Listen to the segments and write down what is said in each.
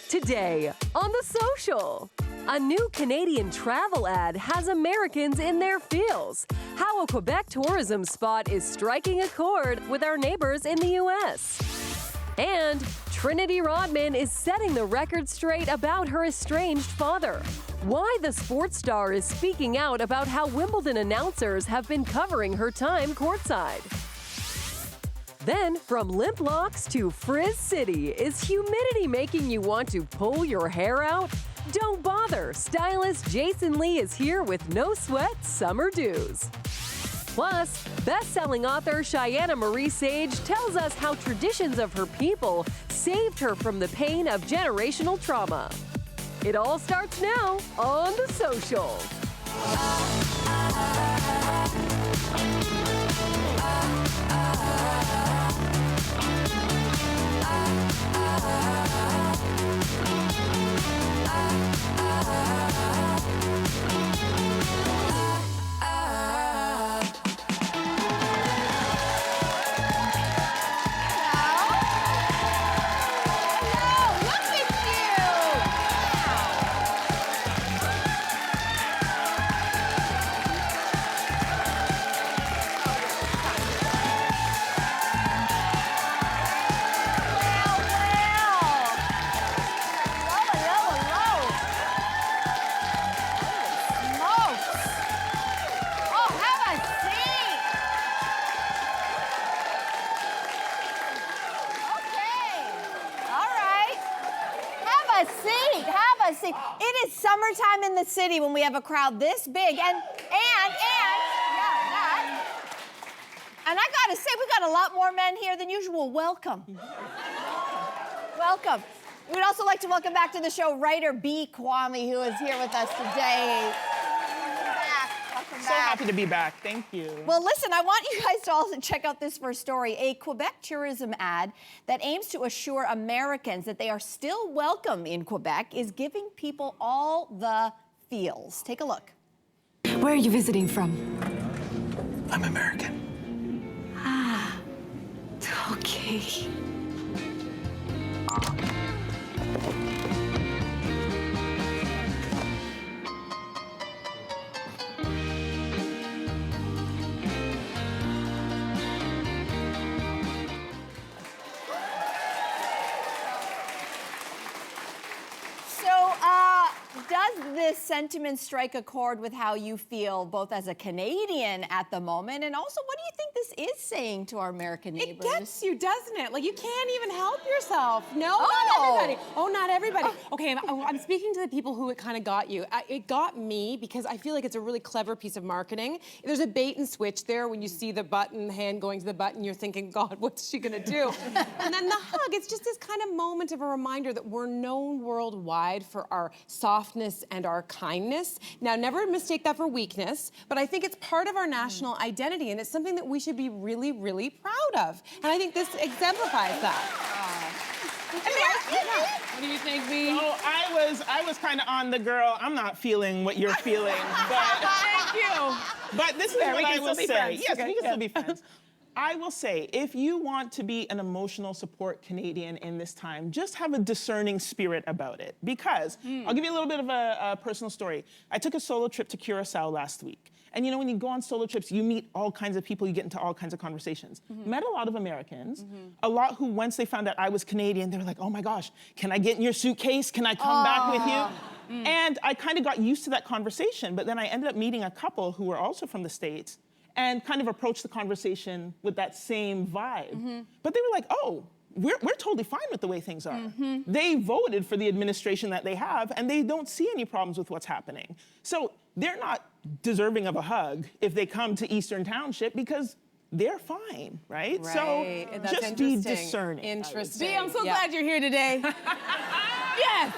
Today on The Social, a new Canadian travel ad has Americans in their feels. How a Quebec tourism spot is striking a chord with our neighbors in the U.S. And Trinity Rodman is setting the record straight about her estranged father. Why the sports star is speaking out about how Wimbledon announcers have been covering her time courtside. Then, from lip locks to Frizz City, is humidity making you want to pull your hair out? Don't bother, stylist Jason Lee is here with no sweat summer dews. Plus, best-selling author Cheyenne Marie Sage tells us how traditions of her people saved her from the pain of generational trauma. It all starts now on The Social. It is summertime in the city when we have a crowd this big, and I gotta say, we got a lot more men here than usual. Welcome. Welcome. We'd also like to welcome back to the show writer Bee Quammie, who is here with us today. Welcome back. So happy to be back. Thank you. Well, listen, I want you guys to also check out this first story. A Quebec tourism ad that aims to assure Americans that they are still welcome in Quebec is giving people all the feels. Take a look. Where are you visiting from? I'm American. Ah, okay. Does this sentiment strike a chord with how you feel, both as a Canadian at the moment, and also what do you think this is saying to our American neighbors? It gets you, doesn't it? Like, you can't even help yourself. No, not everybody. Oh, not everybody. Okay, I'm speaking to the people who it kind of got you. It got me because I feel like it's a really clever piece of marketing. There's a bait and switch there when you see the button, hand going to the button, you're thinking, God, what's she gonna do? And then the hug, it's just this kind of moment of a reminder that we're known worldwide for our softness and our kindness. Now, never mistake that for weakness, but I think it's part of our national identity, and it's something that we should be really, really proud of. And I think this exemplifies that. What do you think, Bee? Oh, I was kind of on the girl, I'm not feeling what you're feeling, but... Thank you. But this is what I will say. Friends. Yes, Okay, we can still be friends. I will say, if you want to be an emotional support Canadian in this time, just have a discerning spirit about it. Because, I'll give you a little bit of a personal story. I took a solo trip to Curacao last week. And you know, when you go on solo trips, you meet all kinds of people, you get into all kinds of conversations. Met a lot of Americans, a lot who, once they found out I was Canadian, they were like, oh my gosh, can I get in your suitcase? Can I come back with you? And I kind of got used to that conversation, but then I ended up meeting a couple who were also from the States, and kind of approached the conversation with that same vibe. But they were like, oh, we're totally fine with the way things are. They voted for the administration that they have, and they don't see any problems with what's happening. So they're not deserving of a hug if they come to Eastern Township because they're fine, right? So just be discerning. Interesting. Bee, I'm so glad you're here today. Yes.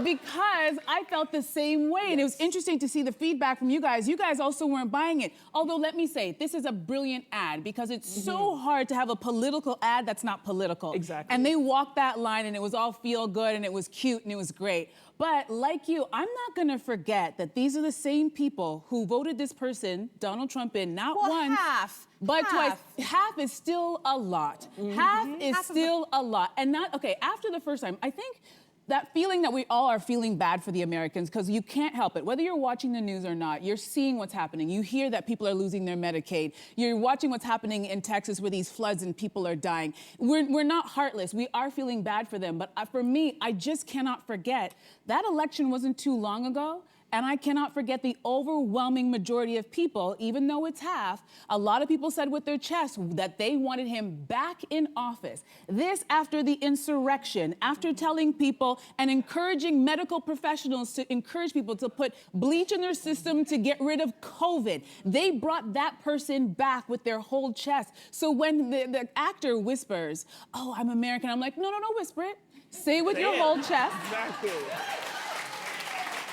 Because I felt the same way, and it was interesting to see the feedback from you guys. You guys also weren't buying it. Although, let me say, this is a brilliant ad because it's so hard to have a political ad that's not political. Exactly. And they walked that line, and it was all feel good, and it was cute, and it was great. But like you, I'm not gonna forget that these are the same people who voted this person, Donald Trump, in not once, but twice. Half is still a lot. Half is still a lot. And not, okay, after the first time, I think that feeling that we all are feeling bad for the Americans, because you can't help it. Whether you're watching the news or not, you're seeing what's happening. You hear that people are losing their Medicaid. You're watching what's happening in Texas where these floods and people are dying. We're not heartless. We are feeling bad for them. But for me, I just cannot forget that election wasn't too long ago. And I cannot forget the overwhelming majority of people, even though it's half, a lot of people said with their chest that they wanted him back in office. This after the insurrection, after telling people and encouraging medical professionals to encourage people to put bleach in their system to get rid of COVID. They brought that person back with their whole chest. So when the actor whispers, "Oh, I'm American," I'm like, no, whisper it. Say it with your whole chest. Exactly.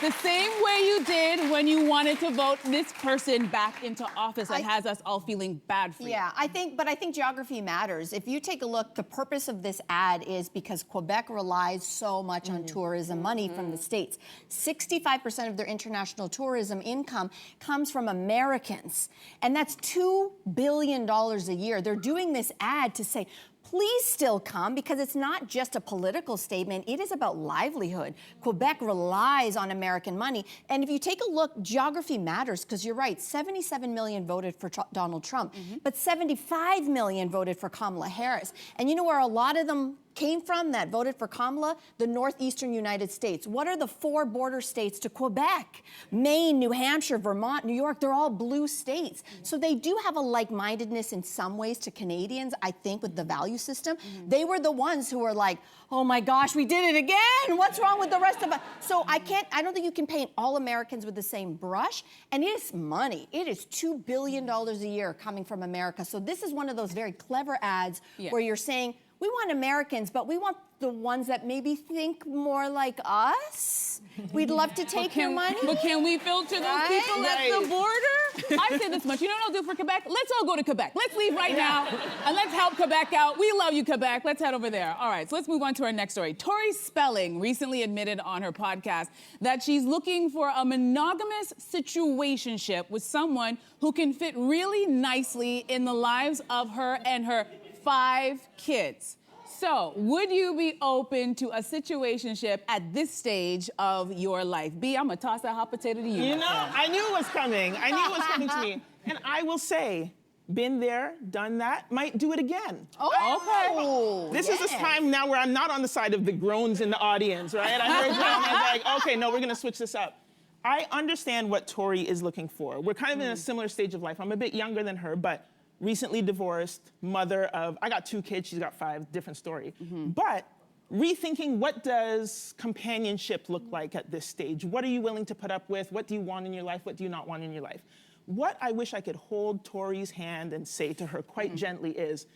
The same way you did when you wanted to vote this person back into office that has us all feeling bad for you. Yeah, I think geography matters. If you take a look, the purpose of this ad is because Quebec relies so much on tourism money from the States. 65% of their international tourism income comes from Americans, and that's $2 billion a year. They're doing this ad to say, please still come, because it's not just a political statement, it is about livelihood. Quebec relies on American money. And if you take a look, geography matters, because you're right, 77 million voted for Donald Trump, but 75 million voted for Kamala Harris. And you know where a lot of them came from that voted for Kamala? The northeastern United States. What are the 4 border states to Quebec? Maine, New Hampshire, Vermont, New York, they're all blue states. So they do have a like-mindedness in some ways to Canadians, I think, with the value system. They were the ones who were like, oh my gosh, we did it again. What's wrong with the rest of us? So I don't think you can paint all Americans with the same brush. And it is money. It is $2 billion a year coming from America. So this is one of those very clever ads where you're saying, we want Americans, but we want the ones that maybe think more like us. We'd love to take your money. But can we filter those people at the border? I say this much. You know what I'll do for Quebec? Let's all go to Quebec. Let's leave right now, and let's help Quebec out. We love you, Quebec. Let's head over there. All right, so let's move on to our next story. Tori Spelling recently admitted on her podcast that she's looking for a monogamous situationship with someone who can fit really nicely in the lives of her and her 5 kids. So, would you be open to a situationship at this stage of your life? Bee, I'm gonna toss that hot potato to you. You know, I knew it was coming. I knew it was coming to me. And I will say, been there, done that, might do it again. Oh, okay. This is this time now where I'm not on the side of the groans in the audience, right? I heard that and I was like, okay, no, we're gonna switch this up. I understand what Tori is looking for. We're kind of in a similar stage of life. I'm a bit younger than her, but recently divorced, mother of, I got 2 kids, she's got 5, different story. But rethinking, what does companionship look like at this stage? What are you willing to put up with? What do you want in your life? What do you not want in your life? What I wish I could hold Tori's hand and say to her quite gently is,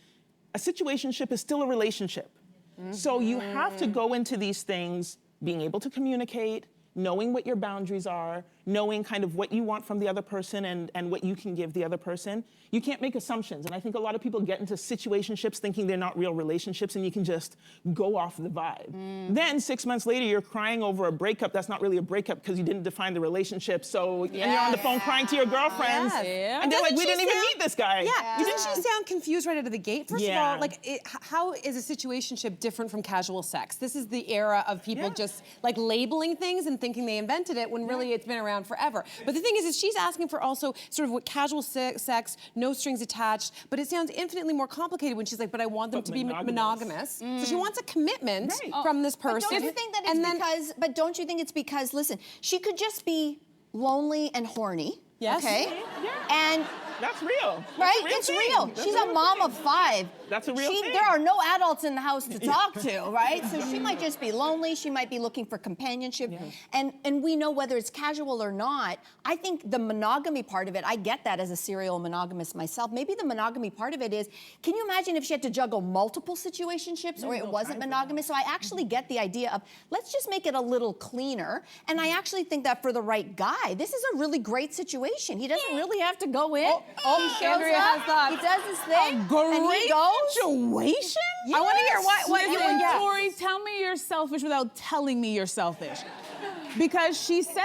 a situationship is still a relationship. So you have to go into these things being able to communicate, knowing what your boundaries are, knowing kind of what you want from the other person and what you can give the other person. You can't make assumptions. And I think a lot of people get into situationships thinking they're not real relationships and you can just go off the vibe. Then 6 months later, you're crying over a breakup that's not really a breakup because you didn't define the relationship. So and you're on the phone crying to your girlfriends. And they're like, we didn't even meet this guy. Doesn't she sound confused right out of the gate? First of all, like, how is a situationship different from casual sex? This is the era of people just like labeling things and thinking they invented it when really it's been around forever. But the thing is she's asking for also sort of what casual sex, no strings attached, but it sounds infinitely more complicated when she's like, but I want them to be monogamous. So she wants a commitment from this person. But don't you think that it's but don't you think it's because, listen, she could just be lonely and horny. Yes. Okay? And that's real. Right? That's it's real. She's a mom of 5. That's a real thing. There are no adults in the house to talk to, right? So she might just be lonely. She might be looking for companionship. And we know whether it's casual or not. I think the monogamy part of it, I get that as a serial monogamist myself. Maybe the monogamy part of it is, can you imagine if she had to juggle multiple situationships or it wasn't monogamous? So I actually get the idea of, let's just make it a little cleaner. And I actually think that for the right guy, this is a really great situation. He doesn't really have to go in. He shows Andrea up, has that. he does his thing, and he goes. Situation? I want to hear what you Tori, tell me you're selfish without telling me you're selfish. Because she says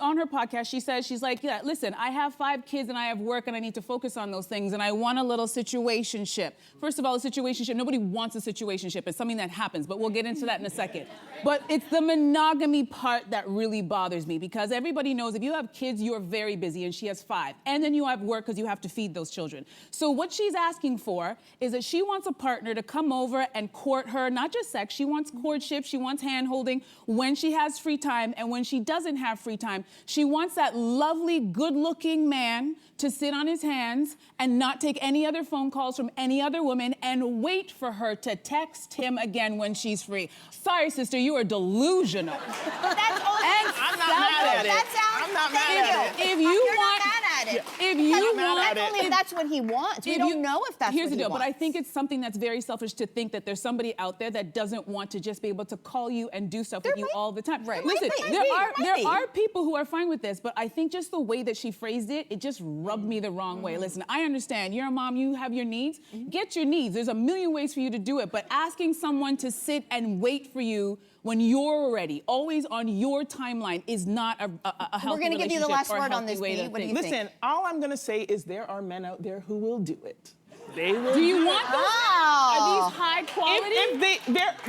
on her podcast, she says, she's like, yeah, listen, I have 5 kids and I have work and I need to focus on those things and I want a little situationship. First of all, a situationship, nobody wants a situationship. It's something that happens, but we'll get into that in a second. But it's the monogamy part that really bothers me because everybody knows if you have kids, you're very busy and she has 5. And then you have work because you have to feed those children. So what she's asking for is that she wants a partner to come over and court her, not just sex, she wants courtship, she wants hand-holding when she has free time, and when she doesn't have free time, she wants that lovely, good-looking man to sit on his hands and not take any other phone calls from any other woman and wait for her to text him again when she's free. Sorry, sister, you are delusional. That's all. I'm not mad at it. I'm not mad at it. If you You're want, not mad at it. if you mad want, at it. If that's what he wants. We don't know if that's Here's what the deal, he but I wants. think it's something that's very selfish to think that there's somebody out there that doesn't want to just be able to call you and do stuff with you all the time. Right. Listen, There are people who are fine with this, but I think just the way that she phrased it, it just rubbed me the wrong way. Listen, I understand. You're a mom, you have your needs. Get your needs. There's a million ways for you to do it, but asking someone to sit and wait for you when you're ready, always on your timeline, is not a healthy relationship. We're going to give you the last or a word on healthy this, way Bee. to What do think. you think? Listen, all I'm gonna say is there are men out there who will do it. They will. Do you want those? Are Oh. these high quality?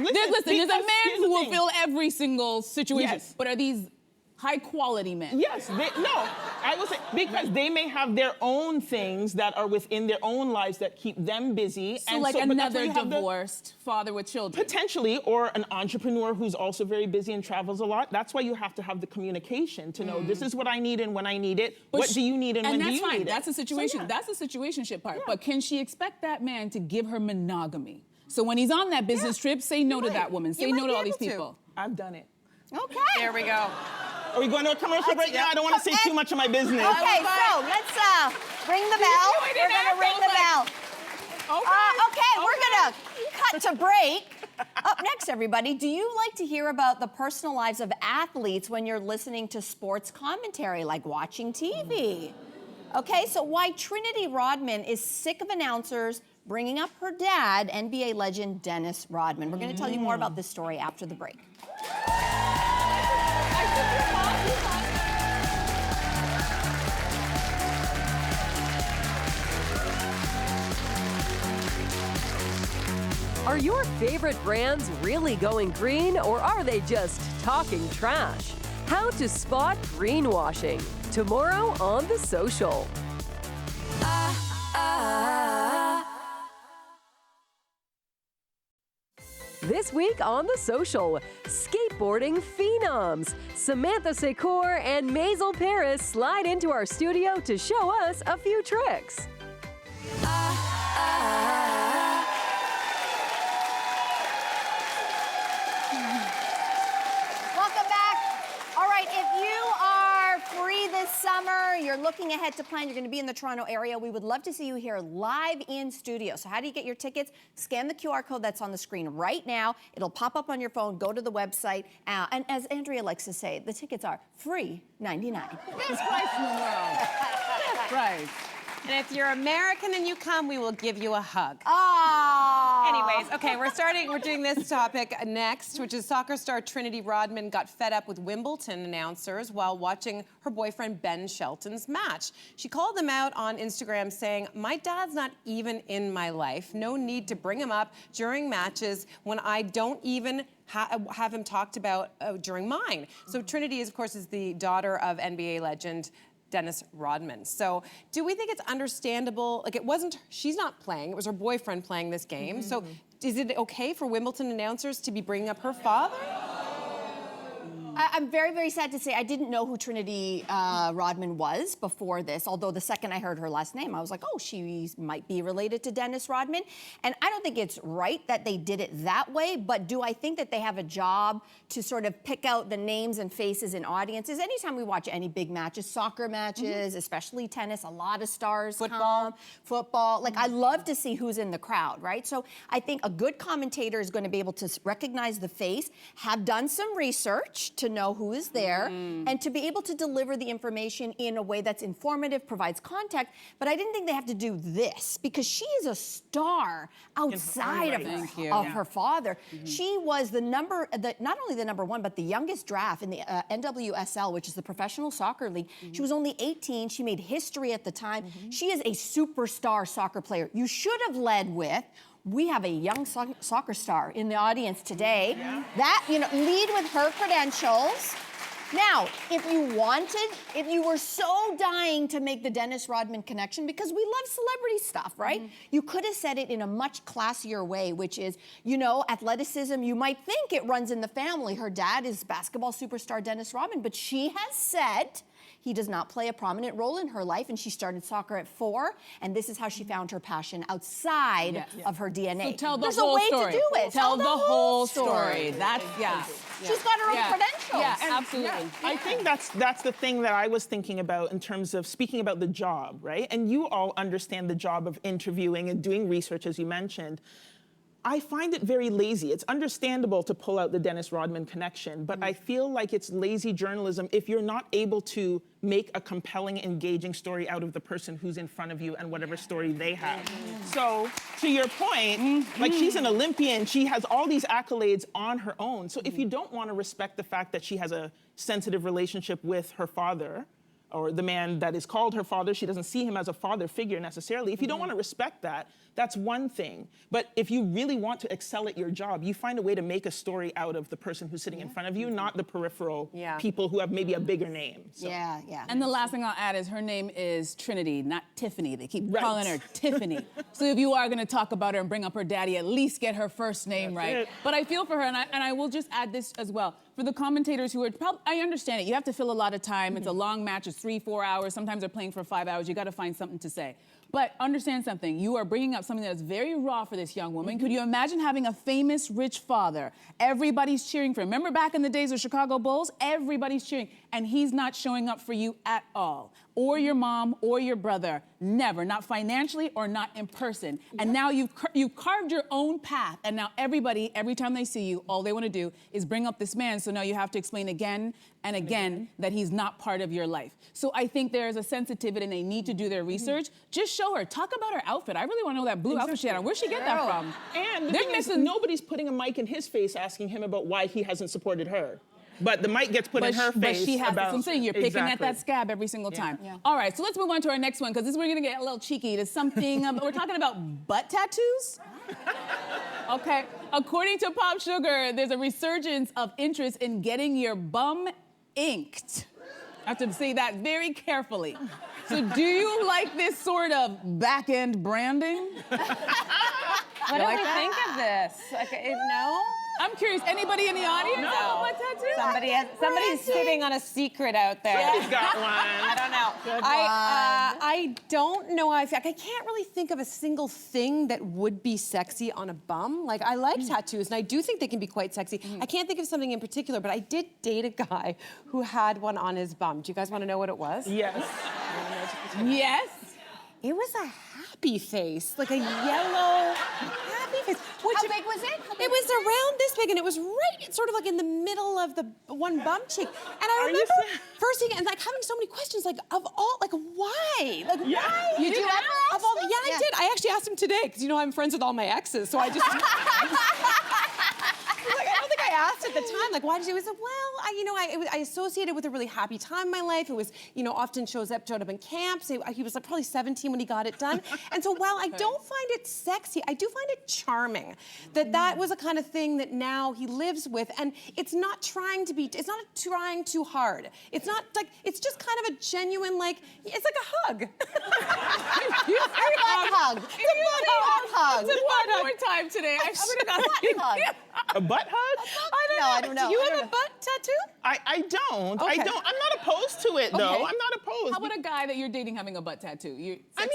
Listen, There's a man here's who the will thing. fill every single situation. Yes. But are these high quality men? Yes, I will say, because they may have their own things that are within their own lives that keep them busy. So and like but that's why another you have divorced father with children. Potentially, or an entrepreneur who's also very busy and travels a lot. That's why you have to have the communication to know this is what I need and when I need it. But What do you need and when do you that's fine. need it? That's a situation. So, yeah. That's the situationship part. But can she expect that man to give her monogamy? So when he's on that business trip, say no to that woman. Say You no might to be all these able to. people. I've done it. Okay. There we go. Are we going to a commercial break now? I don't want to say too much of my business. Okay, so let's ring the bell. we We're didn't going to ask ring those, the bell. Okay, we're going to cut to break. Up next, everybody, do you like to hear about the personal lives of athletes when you're listening to sports commentary, like watching TV? Okay, so why Trinity Rodman is sick of announcers bringing up her dad, NBA legend Dennis Rodman. We're going to tell you more about this story after the break. Are your favorite brands really going green, or are they just talking trash? How to spot greenwashing. Tomorrow on The Social. This week on The Social, skateboarding phenoms. Samantha Secor and Maisel Paris slide into our studio to show us a few tricks. Welcome back. All right, if you are free this summer, you're looking ahead to plan, you're going to be in the Toronto area, we would love to see you here live in studio. So how do you get your tickets? Scan the QR code that's on the screen right now. It'll pop up on your phone. Go to the website. And as Andrea likes to say, the tickets are free $99. Best price in the world. Best price. And if you're American and you come, we will give you a hug. Oh. Anyways, okay, we're doing this topic next, which is soccer star Trinity Rodman got fed up with Wimbledon announcers while watching her boyfriend Ben Shelton's match. She called them out on Instagram saying, "My dad's not even in my life. No need to bring him up during matches when I don't even have him talked about during mine." So Trinity, of course, is the daughter of NBA legend Dennis Rodman. So do we think it's understandable? Like, she's not playing, it was her boyfriend playing this game. So is it okay for Wimbledon announcers to be bringing up her father? I'm very, very sad to say I didn't know who Trinity Rodman was before this, although the second I heard her last name, I was like, oh, she might be related to Dennis Rodman. And I don't think it's right that they did it that way, but do I think that they have a job to sort of pick out the names and faces in audiences? Anytime we watch any big matches, soccer matches, especially tennis, a lot of stars come. Football. Like, I love to see who's in the crowd, right? So I think a good commentator is going to be able to recognize the face, have done some research to to know who is there and to be able to deliver the information in a way that's informative, provides context. But I didn't think they have to do this because she is a star outside of her father. She was not only the number one, but the youngest draft in the NWSL, which is the Professional Soccer League. She was only 18. She made history at the time. She is a superstar soccer player. You should have led with, we have a young soccer star in the audience today. That, lead with her credentials. Now, if you were so dying to make the Dennis Rodman connection, because we love celebrity stuff, right? You could have said it in a much classier way, which is, athleticism, you might think it runs in the family. Her dad is basketball superstar Dennis Rodman, but she has said he does not play a prominent role in her life, and she started soccer at 4, and this is how she found her passion outside of her DNA. So tell the There's whole a way story. to do it. Tell the whole story. That's, She's got her own credentials. Yeah, absolutely. I think that's the thing that I was thinking about in terms of speaking about the job, right? And you all understand the job of interviewing and doing research, as you mentioned. I find it very lazy. It's understandable to pull out the Dennis Rodman connection, but I feel like it's lazy journalism if you're not able to make a compelling, engaging story out of the person who's in front of you and whatever story they have. So, to your point, like she's an Olympian, she has all these accolades on her own. So if you don't want to respect the fact that she has a sensitive relationship with her father, or the man that is called her father, she doesn't see him as a father figure necessarily. If you don't want to respect that, that's one thing. But if you really want to excel at your job, you find a way to make a story out of the person who's sitting in front of you, not the peripheral people who have maybe a bigger name. So. And the last thing I'll add is her name is Trinity, not Tiffany. They keep calling her Tiffany. So if you are going to talk about her and bring up her daddy, at least get her first name right. But I feel for her, and I will just add this as well. For the commentators who are, I understand it. You have to fill a lot of time. It's a long match. It's 3-4 hours. Sometimes they're playing for 5 hours. You got to find something to say. But understand something. You are bringing up something that is very raw for this young woman. Could you imagine having a famous, rich father? Everybody's cheering for him. Remember back in the days of Chicago Bulls? Everybody's cheering. And he's not showing up for you at all. Or your mom or your brother. Never. Not financially or not in person. And now you've carved your own path. And now everybody, every time they see you, all they want to do is bring up this man. So now you have to explain again and again that he's not part of your life. So I think there's a sensitivity and they need to do their research. Just show her. Talk about her outfit. I really want to know that blue outfit she had on. Where'd she get that from? And the thing is, nobody's putting a mic in his face asking him about why he hasn't supported her. But the mic gets put in her face. But she has, about, that's what I'm saying. You're picking at that scab every single time. All right, so let's move on to our next one, because we're going to get a little cheeky to something. We're talking about butt tattoos. Okay. According to Pop Sugar, there's a resurgence of interest in getting your bum inked. I have to say that very carefully. So do you like this sort of back-end branding? What do we think of this? No? I'm curious, anybody in the audience? No. Butt tattoo? Somebody's sitting on a secret out there. She's got one. I don't know. I don't know how I feel. I can't really think of a single thing that would be sexy on a bum. Like, I like tattoos, and I do think they can be quite sexy. I can't think of something in particular, but I did date a guy who had one on his bum. Do you guys want to know what it was? Yes. Yes. It was a happy face, like a yellow happy face. How big was it? It was around this big, and it was right, sort of like in the middle of the one bum cheek. And I remember first thing, and like having so many questions, like of all, like why? Like why? You did ever ask him? I did. I actually asked him today, because I'm friends with all my exes, so I just. I don't think I asked at the time, like, why did you? He said, well, I associated with a really happy time in my life. It was, often showed up in camps. He was like probably 17 when he got it done. And so while I don't find it sexy, I do find it charming that was a kind of thing that now he lives with. And it's not trying too hard. It's not like, it's just kind of a genuine, like, it's like a hug. A butt hug. It's a butt hug. It's a butt more time today. I should have hug. A butt hug? I don't know. Do you have a butt tattoo? I don't. Okay. I'm not opposed to it, though. I'm not opposed. How about a guy that you're dating having a butt tattoo? I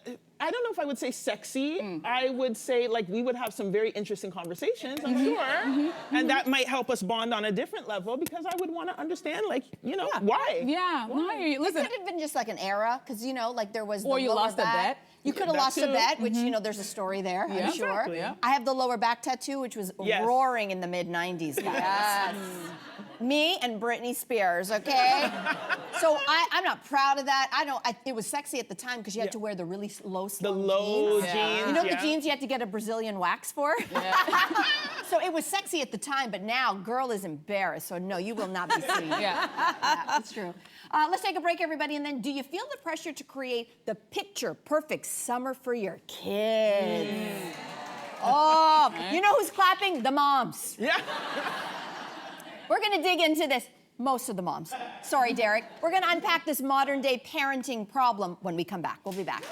mean, I don't know if I would say sexy. I would say like we would have some very interesting conversations, I'm sure. And that might help us bond on a different level because I would want to understand like, you know, why? Yeah, no, listen. It could have been just like an era, because you know, like there was Or the you lower lost a back. bet. You could have that lost a too. bet, which you know, there's a story there, I'm sure. Exactly, yeah. I have the lower back tattoo, which was Yes. roaring in the mid-90s, guys. Yes. Me and Britney Spears, okay? So I'm not proud of that. It was sexy at the time because you had to wear the really low slung low jeans. jeans, You know the yeah. jeans you had to get a Brazilian wax for? So it was sexy at the time, but now girl is embarrassed. So no, you will not be seen. Yeah. That's true. Let's take a break, everybody, and then do you feel the pressure to create the picture-perfect summer for your kids? Oh, you know who's clapping? The moms. Yeah. We're gonna dig into this. Most of the moms. Sorry, Derek. We're gonna unpack this modern-day parenting problem when we come back. We'll be back.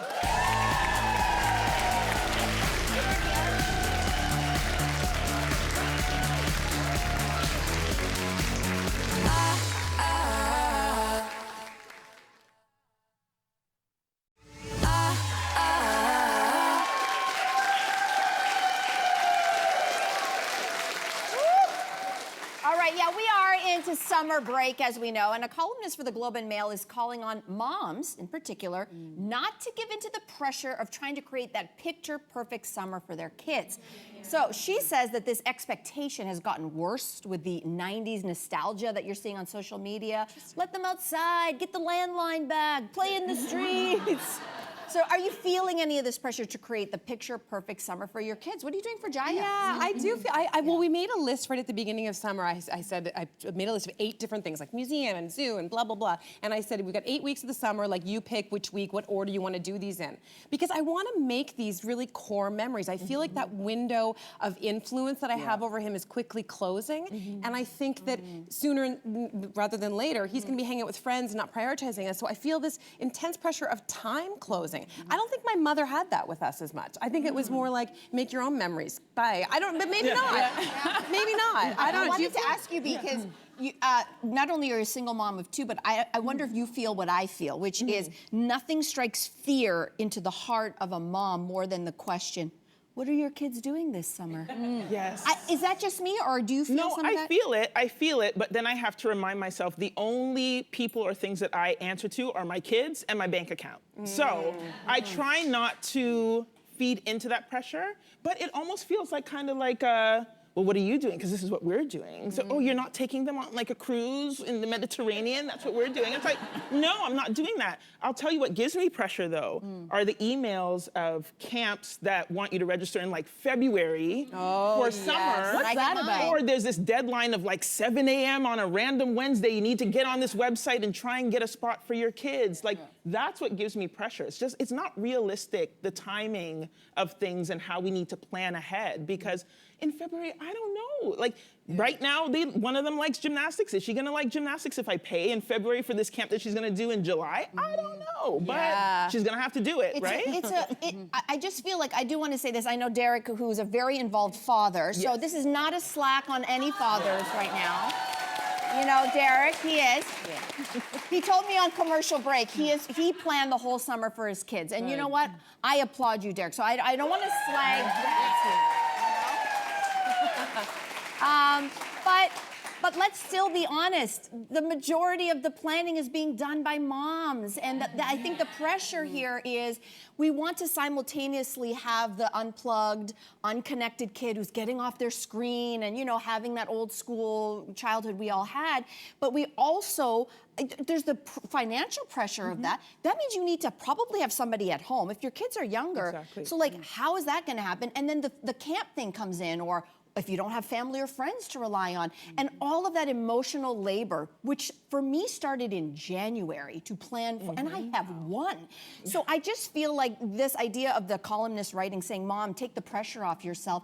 All right, yeah, we are into summer break, as we know, and a columnist for the Globe and Mail is calling on moms, in particular, not to give into the pressure of trying to create that picture-perfect summer for their kids. So she says that this expectation has gotten worse with the 90s nostalgia that you're seeing on social media. Let them outside, get the landline back, play in the streets. So are you feeling any of this pressure to create the picture-perfect summer for your kids? What are you doing for Jaya? Yeah, I do feel, well, we made a list right at the beginning of summer. I said, I made a list of 8 different things, like museum and zoo and blah, blah, blah. And I said, we've got 8 weeks of the summer, like you pick which week, what order you want to do these in. Because I want to make these really core memories. I feel like that window of influence that I have over him is quickly closing. And I think that sooner rather than later, he's going to be hanging out with friends and not prioritizing us. So I feel this intense pressure of time closing. I don't think my mother had that with us as much. I think it was more like, make your own memories. Bye. I don't, but maybe not. Maybe not. I don't know. I wanted to ask you because you, not only are you a single mom of 2, but I wonder if you feel what I feel, which is nothing strikes fear into the heart of a mom more than the question, what are your kids doing this summer? Yes. Is that just me, or do you feel some of that? I feel it, but then I have to remind myself the only people or things that I answer to are my kids and my bank account. So I try not to feed into that pressure, but it almost feels like kind of like well, what are you doing? Because this is what we're doing. So, oh, you're not taking them on like a cruise in the Mediterranean? That's what we're doing. It's like, no, I'm not doing that. I'll tell you what gives me pressure, though, are the emails of camps that want you to register in like February for summer. What's that about? Or there's this deadline of like 7 a.m. on a random Wednesday. You need to get on this website and try and get a spot for your kids. Like, that's what gives me pressure. It's not realistic, the timing of things and how we need to plan ahead, because in February, I don't know. Like, right now, one of them likes gymnastics. Is she gonna like gymnastics if I pay in February for this camp that she's gonna do in July? I don't know, but she's gonna have to do it, right? I just feel like I do want to say this. I know Derek, who's a very involved father, so this is not a slack on any fathers right now. You know, Derek, he is. He told me on commercial break, he planned the whole summer for his kids. And you know what? I applaud you, Derek. So I don't want to slag that. But let's still be honest. The majority of the planning is being done by moms. And I think the pressure here is we want to simultaneously have the unplugged, unconnected kid who's getting off their screen and, you know, having that old school childhood we all had. But we also, there's the financial pressure of that. That means you need to probably have somebody at home if your kids are younger. Exactly. So like, how is that going to happen? And then the camp thing comes in, or if you don't have family or friends to rely on. And all of that emotional labor, which for me started in January to plan for, and I have one. So I just feel like this idea of the columnist writing saying, Mom, take the pressure off yourself.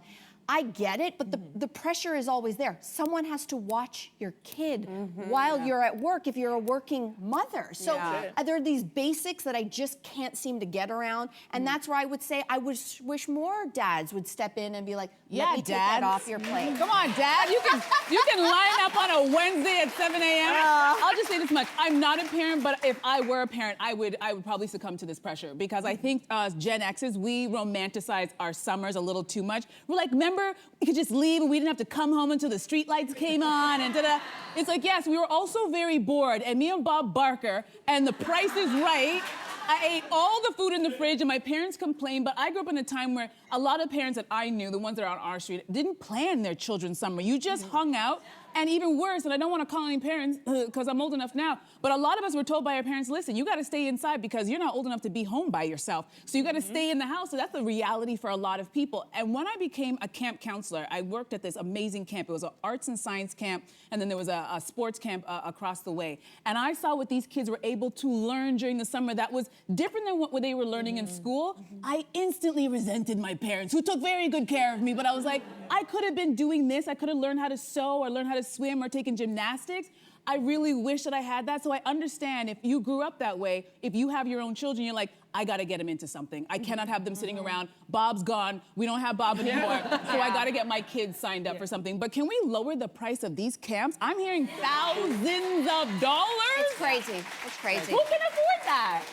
I get it, but the pressure is always there. Someone has to watch your kid while you're at work if you're a working mother. So there are these basics that I just can't seem to get around. And that's where I would say I wish more dads would step in and be like, let me take that off your plate. Come on, Dad. You can line up on a Wednesday at 7 a.m. I'll just say this much. I'm not a parent, but if I were a parent, I would probably succumb to this pressure because I think Gen X's, we romanticize our summers a little too much. We're like, remember, we could just leave and we didn't have to come home until the street lights came on and da-da. It's like, yes, we were also very bored, and me and Bob Barker and The Price is Right, I ate all the food in the fridge and my parents complained, but I grew up in a time where a lot of parents that I knew, the ones that are on our street, didn't plan their children's summer. You just hung out. And even worse, and I don't want to call any parents because I'm old enough now, but a lot of us were told by our parents, listen, you got to stay inside because you're not old enough to be home by yourself. So you got to stay in the house. So that's the reality for a lot of people. And when I became a camp counselor, I worked at this amazing camp. It was an arts and science camp, and then there was a sports camp across the way. And I saw what these kids were able to learn during the summer that was different than what they were learning in school. I instantly resented my parents, who took very good care of me, but I was like, I could have been doing this. I could have learned how to sew or learn how to swim or taken gymnastics. I really wish that I had that. So I understand if you grew up that way, if you have your own children, you're like, I gotta get them into something. I cannot have them sitting around. Bob's gone. We don't have Bob anymore. So I gotta get my kids signed up for something. But can we lower the price of these camps? I'm hearing thousands of dollars. It's crazy. It's crazy. Who can afford that?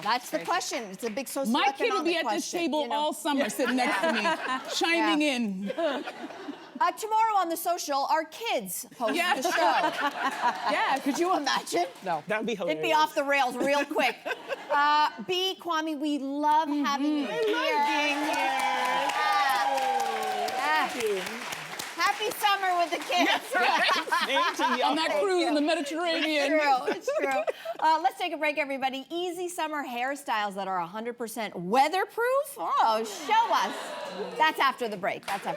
That's the question. It's a big socioeconomic My kid will be at this question, table all summer sitting next to me, chiming in. Tomorrow on The Social, our kids host the show. Yeah, could you imagine? No. That would be hilarious. It'd be off the rails real quick. Bee Quammie, we love having you here. Happy summer with the kids. On that cruise in the Mediterranean. It's true. Let's take a break, everybody. Easy summer hairstyles that are 100% weatherproof? Oh, show us. That's after the break. Welcome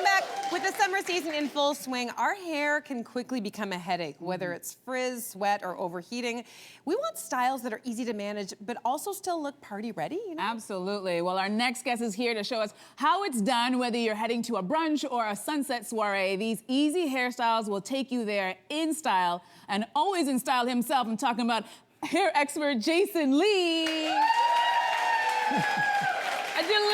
back. With the summer season in full swing, our hair can quickly become a headache, whether it's frizz, sweat, or overheating. We want styles that are easy to manage, but also still look party ready, you know? Absolutely. Well, our next guest is here to show us how it's done, whether you're heading to a brunch or a sunset soiree. These easy hairstyles will take you there in style, and always in style himself. I'm talking about hair expert Jason Lee. I did a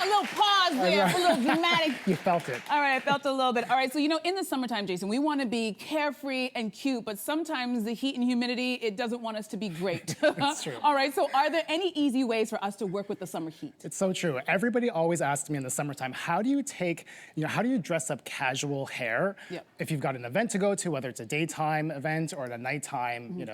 little pause there, a little dramatic. You felt it. All right, I felt a little bit. All right, so in the summertime, Jason, we want to be carefree and cute, but sometimes the heat and humidity, it doesn't want us to be great. That's true. All right, so are there any easy ways for us to work with the summer heat? It's so true. Everybody always asks me in the summertime, how do you dress up casual hair if you've got an event to go to, whether it's a daytime event or a nighttime,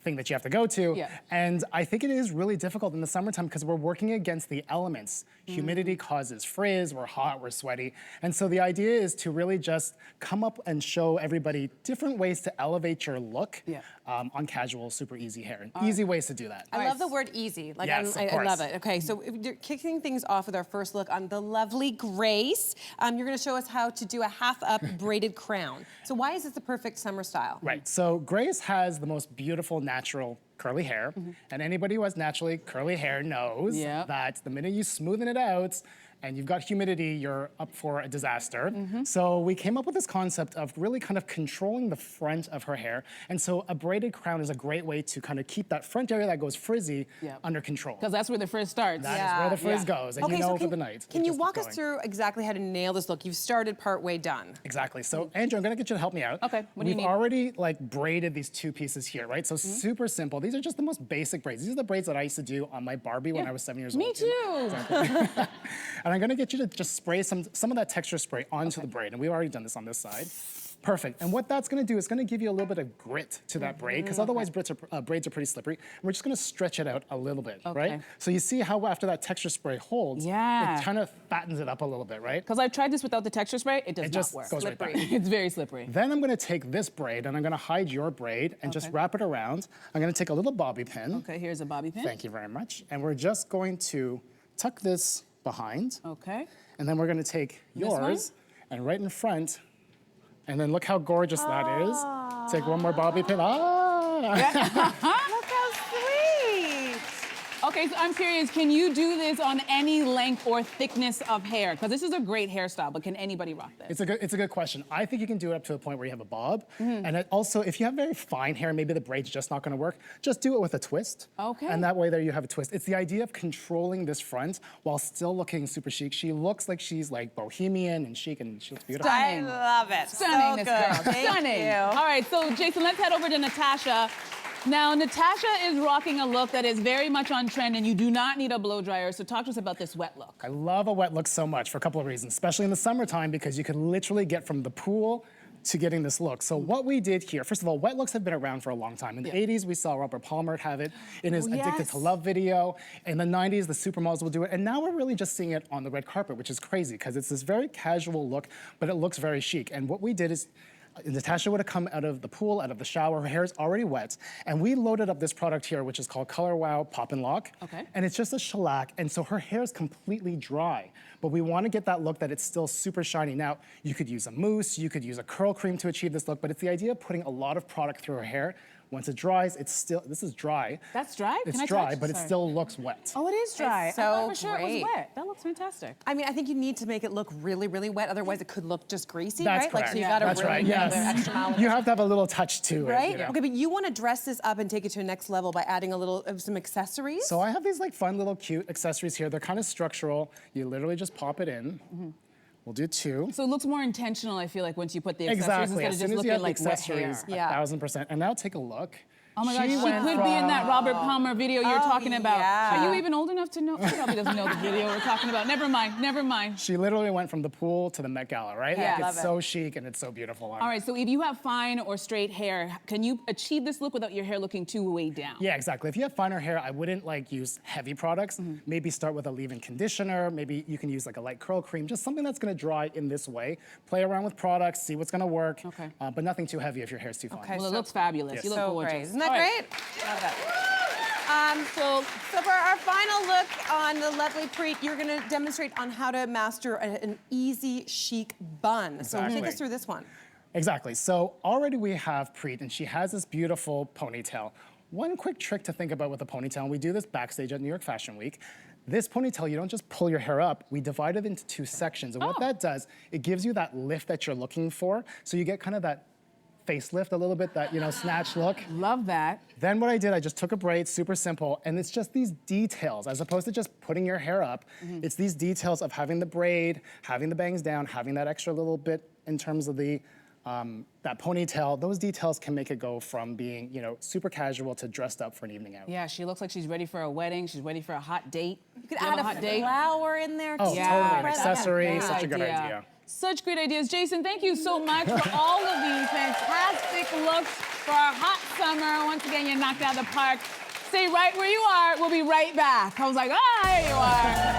thing that you have to go to. And I think it is really difficult in the summertime because we're working against the elements. Humidity causes frizz, we're hot, we're sweaty. And so the idea is to really just come up and show everybody different ways to elevate your look on casual, super easy hair. Easy ways to do that. I love the word easy. Like, yes, I love it. Okay, so you're kicking things off with our first look on the lovely Grace. You're gonna show us how to do a half-up braided crown. So why is this the perfect summer style? Right, so Grace has the most beautiful natural curly hair, and anybody who has naturally curly hair knows that the minute you smoothen it out and you've got humidity, you're up for a disaster. So we came up with this concept of really kind of controlling the front of her hair. And so a braided crown is a great way to kind of keep that front area that goes frizzy under control. Because that's where the frizz starts. That is where the frizz goes, and okay, over the night. Can you walk us through exactly how to nail this look? You've started part way done. Exactly. So Andrew, I'm gonna get you to help me out. Okay, what do you need? We've already braided these two pieces here, right? So super simple. These are just the most basic braids. These are the braids that I used to do on my Barbie when I was 7 years old. Me too. Exactly. And I'm gonna get you to just spray some of that texture spray onto the braid. And we've already done this on this side. Perfect. And what that's going to do is going to give you a little bit of grit to that braid, because otherwise braids are pretty slippery. And we're just going to stretch it out a little bit, right? So you see how after that texture spray holds, it kind of fattens it up a little bit, right? Because I've tried this without the texture spray, it does just not work. goes right back. It's very slippery. Then I'm going to take this braid and I'm going to hide your braid and just wrap it around. I'm going to take a little bobby pin. Okay, here's a bobby pin. Thank you very much. And we're just going to tuck this behind. Okay. And then we're going to take yours and right in front. And then look how gorgeous that is. Take one more bobby pin. Look how sweet. Okay, so I'm curious, can you do this on any length or thickness of hair? Because this is a great hairstyle, but can anybody rock this? It's a good question. I think you can do it up to the point where you have a bob. And also, if you have very fine hair, maybe the braid's just not gonna work, just do it with a twist. Okay. And that way there you have a twist. It's the idea of controlling this front while still looking super chic. She looks like she's like bohemian and chic and she looks beautiful. I love it. Stunning, so this girl. good. Thank Stunning. you. All right, so Jason, let's head over to Natasha. Now, Natasha is rocking a look that is very much on trend, and you do not need a blow dryer, so talk to us about this wet look. I love a wet look so much for a couple of reasons, especially in the summertime, because you can literally get from the pool to getting this look. So what we did here, first of all, wet looks have been around for a long time. In the 80s, we saw Robert Palmer have it in his Addicted to Love video. In the 90s, the supermodels will do it. And now we're really just seeing it on the red carpet, which is crazy, because it's this very casual look, but it looks very chic. And what we did is, Natasha would have come out of the pool, out of the shower, her hair is already wet, and we loaded up this product here, which is called Color Wow Pop and Lock. Okay. And it's just a shellac, and so her hair is completely dry. But we want to get that look that it's still super shiny. Now, you could use a mousse, you could use a curl cream to achieve this look, but it's the idea of putting a lot of product through her hair. Once it dries, it's still, this is dry. That's dry? It's Can I dry, touch? but it Sorry. still looks wet. Oh, it is dry. It's I thought so for sure it great. was wet. That looks fantastic. I mean, I think you need to make it look really, really wet. Otherwise, it could look just greasy, That's right? correct. Like, so you gotta That's really right, put yes. the extra mile. You have to have a little touch to it. Right? You know? Okay, but you want to dress this up and take it to a next level by adding a little of some accessories. So I have these like fun little cute accessories here. They're kind of structural. You literally just pop it in. We'll do two. So it looks more intentional, I feel like, once you put the accessories Exactly. instead As of soon just as you looking have like wet hair. accessories, Yeah. 1000%. And now take a look. Oh my gosh, she went could be in that Robert Palmer video you're talking about. yeah. Are you even old enough to know? She probably doesn't know the video we're talking about. Never mind, never mind. She literally went from the pool to the Met Gala, right? Yeah. Like, Love it's it. so chic and it's so beautiful. All right, so if you have fine or straight hair, can you achieve this look without your hair looking too weighed down? Yeah, exactly. If you have finer hair, I wouldn't like use heavy products. Maybe start with a leave-in conditioner. Maybe you can use like a light curl cream, just something that's gonna dry in this way. Play around with products, see what's gonna work. Okay. But nothing too heavy if your hair's too fine. Okay. Well, it So- looks fabulous. Yes. You look So gorgeous. great. Isn't that All right. great? Love that. So for our final look on the lovely Preet, you're going to demonstrate on how to master an easy, chic bun. So take Exactly. us through this one. Exactly. So already we have Preet, and she has this beautiful ponytail. One quick trick to think about with a ponytail, and we do this backstage at New York Fashion Week. This ponytail, you don't just pull your hair up, we divide it into two sections. And what that does, it gives you that lift that you're looking for. So you get kind of that facelift a little bit, that, you know, snatch look. Love that. Then what I did, I just took a braid, super simple, and it's just these details, as opposed to just putting your hair up. It's these details of having the braid, having the bangs down, having that extra little bit in terms of the that ponytail. Those details can make it go from being, you know, super casual to dressed up for an evening out. Yeah, she looks like she's ready for a wedding. She's ready for a hot date. You could You add have a a hot date? flower in there. Oh, too. Yeah, totally, an that's a accessory, great such a good idea. Such great ideas. Jason, thank you so much for all of these fantastic looks for our hot summer. Once again, you knocked out of the park. Stay right where you are. We'll be right back. I was like, ah, there you are.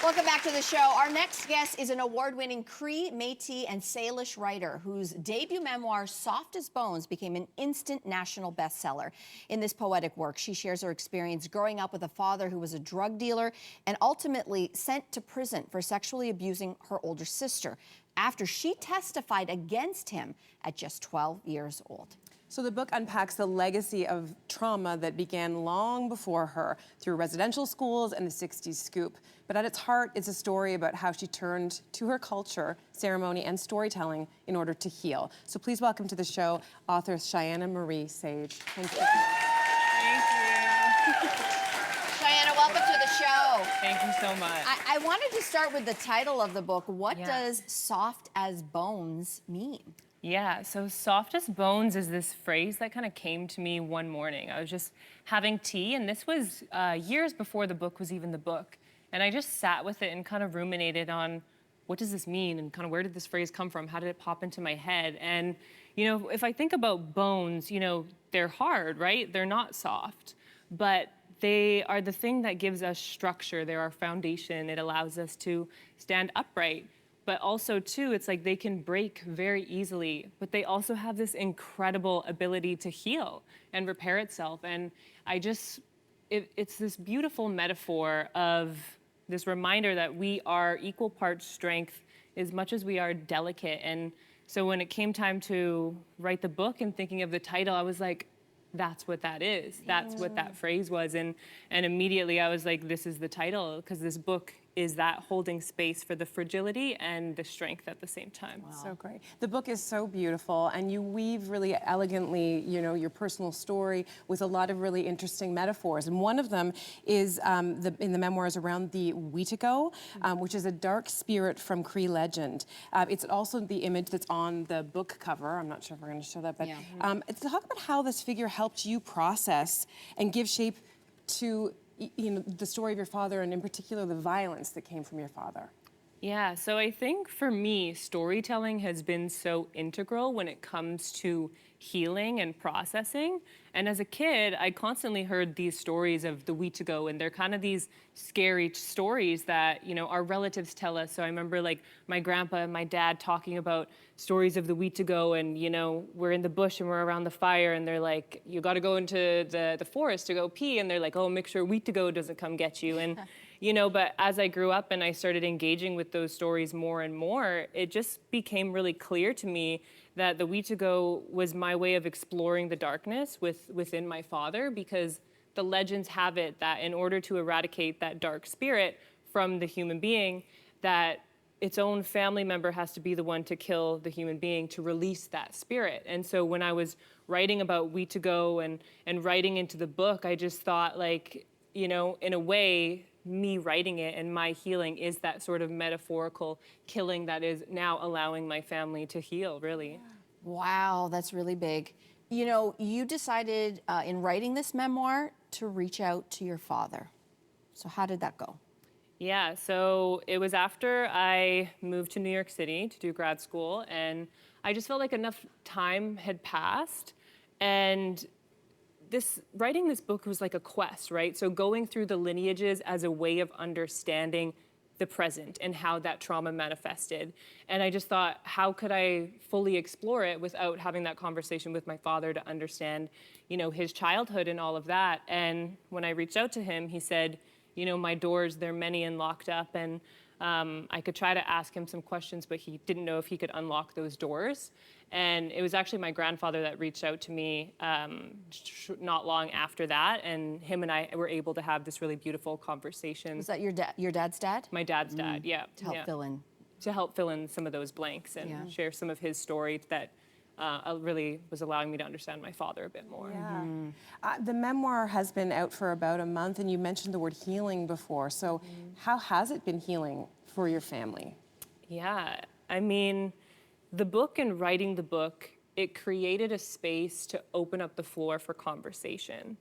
Welcome back to the show. Our next guest is an award-winning Cree, Métis, and Salish writer whose debut memoir, Soft as Bones, became an instant national bestseller. In this poetic work, she shares her experience growing up with a father who was a drug dealer and ultimately sent to prison for sexually abusing her older sister after she testified against him at just 12 years old. So the book unpacks the legacy of trauma that began long before her through residential schools and the 60s scoop. But at its heart, it's a story about how she turned to her culture, ceremony, and storytelling in order to heal. So please welcome to the show author Cheyenne Marie Sage. Thank you. Cheyenne, welcome to the show. Thank you so much. I wanted to start with the title of the book. What does Soft as Bones mean? Yeah, so soft as bones is this phrase that kind of came to me one morning. I was just having tea, and this was years before the book was even the book. And I just sat with it and kind of ruminated on what does this mean and kind of where did this phrase come from? How did it pop into my head? And, you know, if I think about bones, you know, they're hard, right? They're not soft, but they are the thing that gives us structure. They're our foundation. It allows us to stand upright. But also, too, it's like they can break very easily, but they also have this incredible ability to heal and repair itself. And it's this beautiful metaphor of this reminder that we are equal parts strength as much as we are delicate. And so when it came time to write the book and thinking of the title, I was like, that's what that is. That's what that phrase was. And immediately I was like, this is the title, because this book is that holding space for the fragility and the strength at the same time. Wow. So great. The book is so beautiful, and you weave really elegantly, you know, your personal story with a lot of really interesting metaphors. And one of them is in the memoirs around the Wetigo, which is a dark spirit from Cree legend. It's also the image that's on the book cover. I'm not sure if we're going to show that, but talk about how this figure helped you process and give shape to the story of your father, and in particular the violence that came from your father. Yeah, so I think for me, storytelling has been so integral when it comes to healing and processing. And as a kid, I constantly heard these stories of the Wetigo, and they're kind of these scary stories that, you know, our relatives tell us. So I remember like my grandpa and my dad talking about stories of the Wetigo, and, you know, we're in the bush and we're around the fire, and they're like, you got to go into the forest to go pee, and they're like, oh, make sure Wetigo doesn't come get you. And you know, but as I grew up and I started engaging with those stories more and more, it just became really clear to me that the Wetigo was my way of exploring the darkness within my father, because the legends have it that in order to eradicate that dark spirit from the human being, that its own family member has to be the one to kill the human being to release that spirit. And so when I was writing about Wetigo and writing into the book, I just thought, like, you know, in a way, me writing it and my healing is that sort of metaphorical killing that is now allowing my family to heal, really. Wow, that's really big. You know, you decided in writing this memoir to reach out to your father. So how did that go? Yeah, so it was after I moved to New York City to do grad school, and I just felt like enough time had passed, and writing this book was like a quest, right? So going through the lineages as a way of understanding the present and how that trauma manifested. And I just thought, how could I fully explore it without having that conversation with my father to understand, you know, his childhood and all of that? And when I reached out to him, he said, you know, my doors, they're many and locked up, and I could try to ask him some questions, but he didn't know if he could unlock those doors. And it was actually my grandfather that reached out to me not long after that, and him and I were able to have this really beautiful conversation. Was that your dad's dad? My dad's dad, yeah. To help fill in. To help fill in some of those blanks and share some of his story that really was allowing me to understand my father a bit more. Yeah. The memoir has been out for about a month, and you mentioned the word healing before. So how has it been healing for your family? Yeah, I mean, the book and writing the book, it created a space to open up the floor for conversation.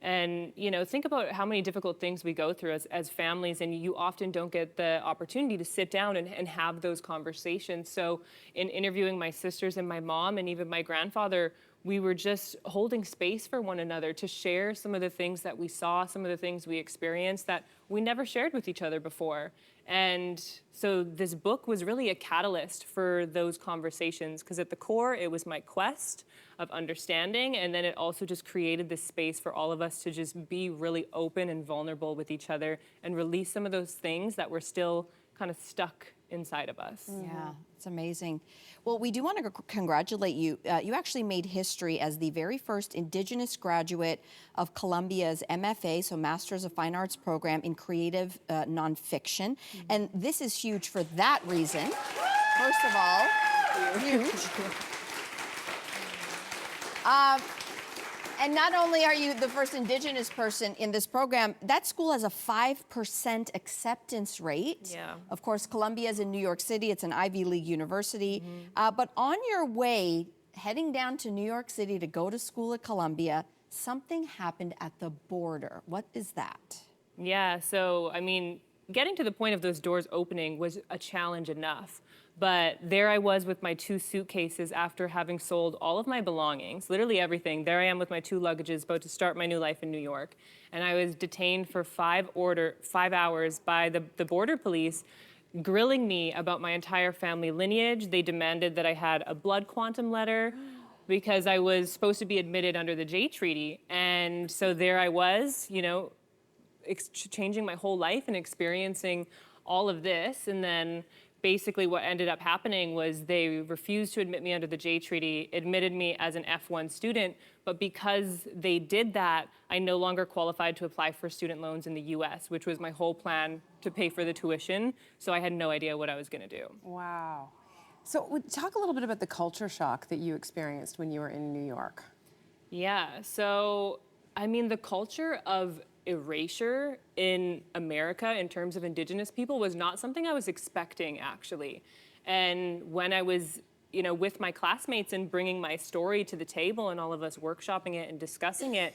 And, you know, think about how many difficult things we go through as families, and you often don't get the opportunity to sit down and have those conversations. So in interviewing my sisters and my mom and even my grandfather, we were just holding space for one another to share some of the things that we saw, some of the things we experienced that we never shared with each other before. And so this book was really a catalyst for those conversations, because at the core, it was my quest of understanding, and then it also just created this space for all of us to just be really open and vulnerable with each other and release some of those things that were still kind of stuck inside of us. Yeah, it's amazing. Well, we do want to congratulate you. You actually made history as the very first Indigenous graduate of Columbia's MFA, so Masters of Fine Arts program in creative nonfiction. And this is huge for that reason. First of all, huge. And not only are you the first Indigenous person in this program, that school has a 5% acceptance rate. Yeah. Of course, Columbia is in New York City. It's an Ivy League university. But on your way, heading down to New York City to go to school at Columbia, something happened at the border. What is that? Yeah, so, I mean, getting to the point of those doors opening was a challenge enough. But there I was with my 2 suitcases after having sold all of my belongings, literally everything. There I am with my 2 luggages, about to start my new life in New York. And I was detained for 5 hours by the border police, grilling me about my entire family lineage. They demanded that I had a blood quantum letter because I was supposed to be admitted under the J Treaty. And so there I was, you know, changing my whole life and experiencing all of this. And then basically what ended up happening was they refused to admit me under the J Treaty, admitted me as an F1 student, but because they did that, I no longer qualified to apply for student loans in the US, which was my whole plan to pay for the tuition. So I had no idea what I was gonna do. Wow. So talk a little bit about the culture shock that you experienced when you were in New York. Yeah, so, I mean, the culture of erasure in America in terms of Indigenous people was not something I was expecting, actually. And when I was, you know, with my classmates and bringing my story to the table and all of us workshopping it and discussing it,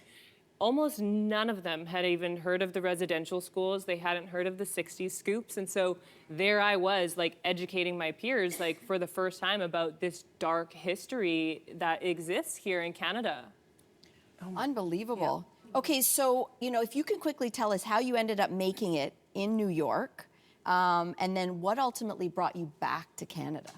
almost none of them had even heard of the residential schools. They hadn't heard of the 60s scoops. And so there I was, like, educating my peers, like, for the first time about this dark history that exists here in Canada. Unbelievable. Yeah. Okay, so, you know, if you can quickly tell us how you ended up making it in New York, and then what ultimately brought you back to Canada.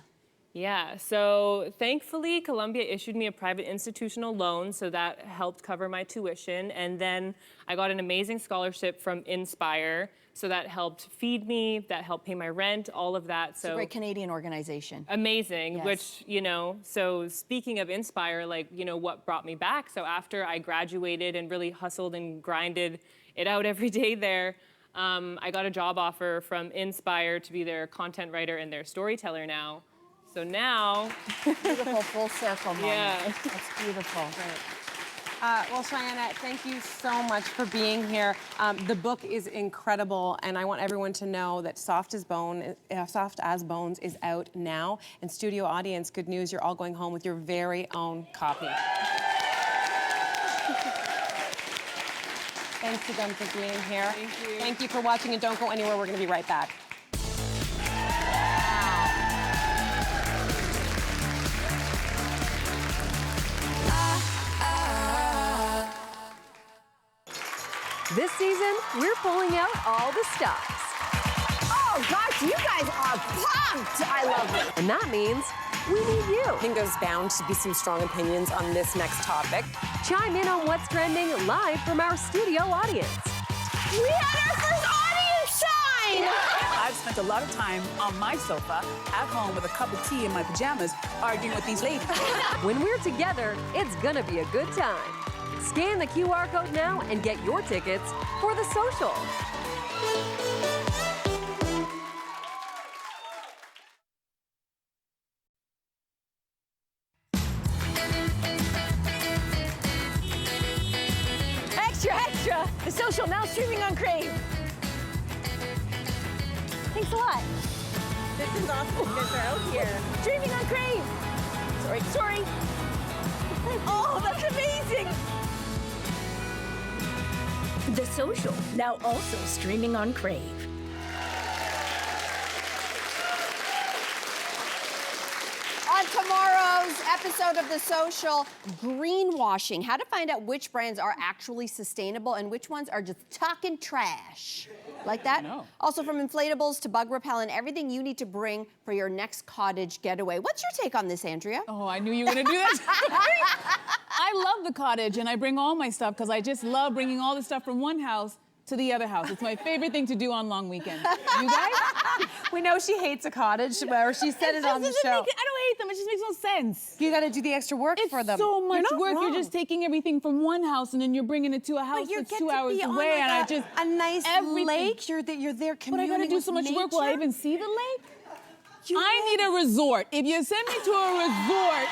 Yeah, so thankfully, Columbia issued me a private institutional loan, so that helped cover my tuition. And then I got an amazing scholarship from Inspire, so that helped feed me, that helped pay my rent, all of that. So it's a great Canadian organization. Amazing, yes. Which, you know, so speaking of Inspire, like, you know, what brought me back? So after I graduated and really hustled and grinded it out every day there, I got a job offer from Inspire to be their content writer and their storyteller now. So now... Beautiful full circle moment. Yeah. That's beautiful. Well, Cheyenne, thank you so much for being here. The book is incredible, and I want everyone to know that Soft as Bones is out now. And studio audience, good news, you're all going home with your very own copy. Thanks again for being here. Thank you. Thank you for watching, and don't go anywhere. We're going to be right back. This season, we're pulling out all the stops. Oh gosh, you guys are pumped! I love it. And that means we need you. I think there's bound to be some strong opinions on this next topic. Chime in on what's trending live from our studio audience. We had our first audience sign! I've spent a lot of time on my sofa, at home with a cup of tea in my pajamas, arguing with these ladies. When we're together, it's gonna be a good time. Scan the QR code now and get your tickets for The Social. Extra, extra! The Social now streaming on Crave. Thanks a lot. This is awesome. You guys are out here. Streaming on Crave. Sorry. Oh, that's amazing. The Social, now also streaming on Crave. On tomorrow's episode of The Social, greenwashing. How to find out which brands are actually sustainable and which ones are just talking trash. Like that? Also, from inflatables to bug repellent, everything you need to bring for your next cottage getaway. What's your take on this, Andrea? Oh, I knew you were gonna do that. I love the cottage, and I bring all my stuff because I just love bringing all the stuff from one house to the other house. It's my favorite thing to do on long weekends. You guys? We know she hates a cottage, or she said it on the show. I don't hate them. It just makes no sense. You got to do the extra work for them. It's so much You're not work. wrong. You're just taking everything from one house and then you're bringing it to a house that's 2 hours away, and I just a nice lake. You're there communing. But I gotta do so much work. Will I even see the lake? I need a resort. If you send me to a resort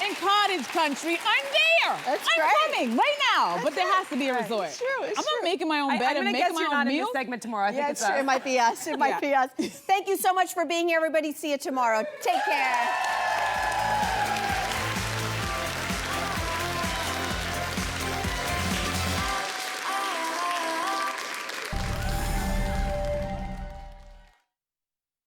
in cottage country, I'm there. That's I'm right. coming right now. But there has to be a resort. It's true. It's I'm true. not making my own bed I'm and gonna guess making you're my not own in meals. this segment tomorrow. I think Yeah, it's it's true. us. It might be us. It might be us. Thank you so much for being here, everybody. See you tomorrow. Take care.